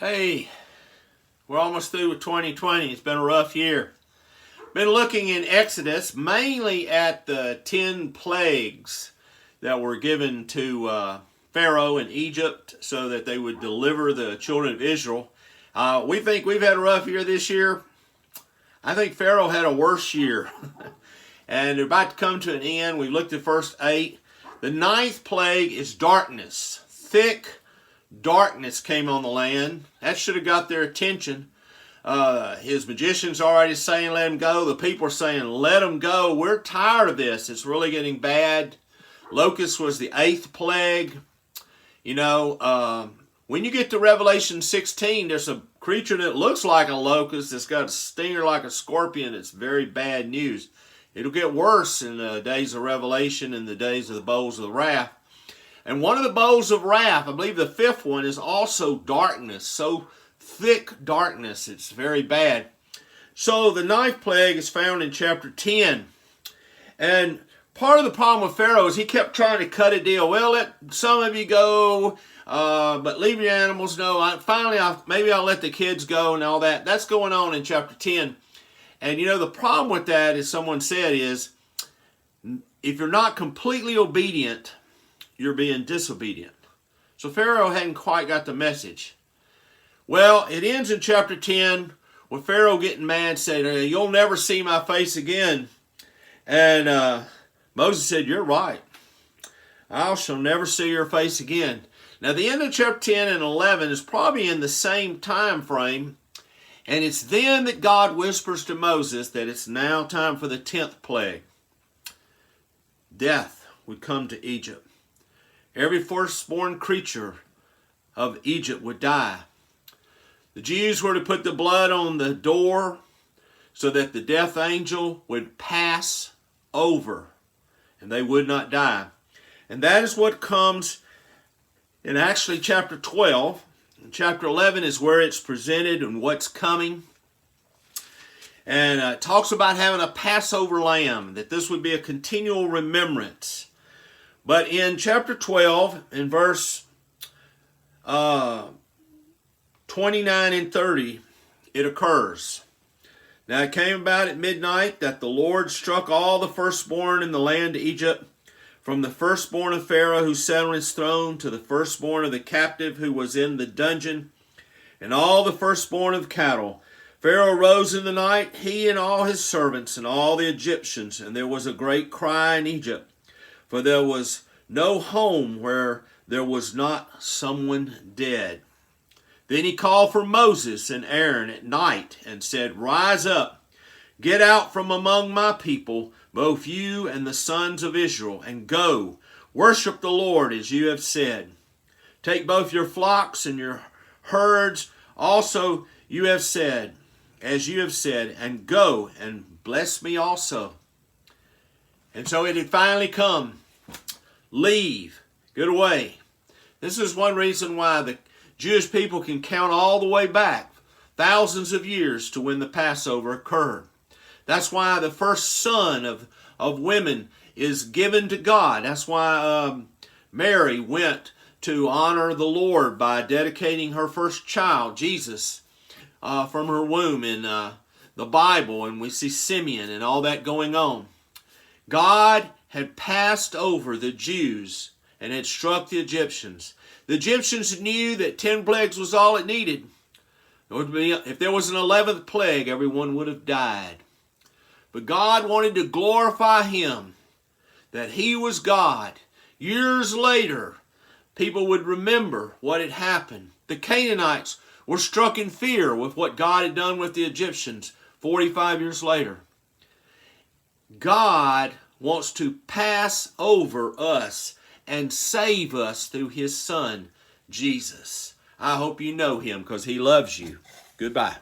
Hey, we're almost through with 2020. It's been a rough year. Been looking in Exodus mainly at the 10 plagues that were given to Pharaoh in Egypt so that they would deliver the children of Israel. We think we've had a rough year this year. I think Pharaoh had a worse year. And they're about to come to an end. We've looked at the first 8. The 9th plague is darkness. Thick darkness came on the land. That should have got their attention. His magician's already saying let him go. The people are saying let him go. We're tired of this. It's really getting bad. Locust was the 8th plague. You know, when you get to Revelation 16, there's a creature that looks like a locust that's got a stinger like a scorpion. It's very bad news. It'll get worse in the days of Revelation and the days of the bowls of wrath. And one of the bowls of wrath, I believe the 5th one, is also darkness. So thick darkness. It's very bad. So the 9th plague is found in chapter 10. And part of the problem with Pharaoh is he kept trying to cut a deal. Well, let some of you go, but leave your animals. No, maybe I'll let the kids go and all that. That's going on in chapter 10. And you know, the problem with that, as someone said, is if you're not completely obedient, you're being disobedient. So Pharaoh hadn't quite got the message. Well, it ends in chapter 10 with Pharaoh getting mad, saying, you'll never see my face again. And Moses said, you're right. I shall never see your face again. Now, the end of chapter 10 and 11 is probably in the same time frame. And it's then that God whispers to Moses that it's now time for the 10th plague. Death would come to Egypt. Every firstborn creature of Egypt would die. The Jews were to put the blood on the door so that the death angel would pass over and they would not die. And that is what comes in actually chapter 12. And chapter 11 is where it's presented and what's coming. And it talks about having a Passover lamb, that this would be a continual remembrance. But in chapter 12, in verse 29 and 30, it occurs. Now it came about at midnight that the Lord struck all the firstborn in the land of Egypt, from the firstborn of Pharaoh who sat on his throne to the firstborn of the captive who was in the dungeon, and all the firstborn of cattle. Pharaoh rose in the night, he and all his servants and all the Egyptians, and there was a great cry in Egypt, for there was no home where there was not someone dead. Then he called for Moses and Aaron at night and said, rise up, get out from among my people, both you and the sons of Israel, and go, worship the Lord as you have said. Take both your flocks and your herds, also you have said, as you have said, and go and bless me also. And so it had finally come. Leave. Get away. This is one reason why the Jewish people can count all the way back thousands of years to when the Passover occurred. That's why the first son of women is given to God. That's why Mary went to honor the Lord by dedicating her first child, Jesus, from her womb in the Bible. And we see Simeon and all that going on. God had passed over the Jews and had struck the Egyptians. The Egyptians knew that 10 plagues was all it needed. If there was an 11th plague, everyone would have died. But God wanted to glorify Him, that He was God. Years later, people would remember what had happened. The Canaanites were struck in fear with what God had done with the Egyptians 45 years later. God wants to pass over us and save us through His Son, Jesus. I hope you know Him because He loves you. Goodbye.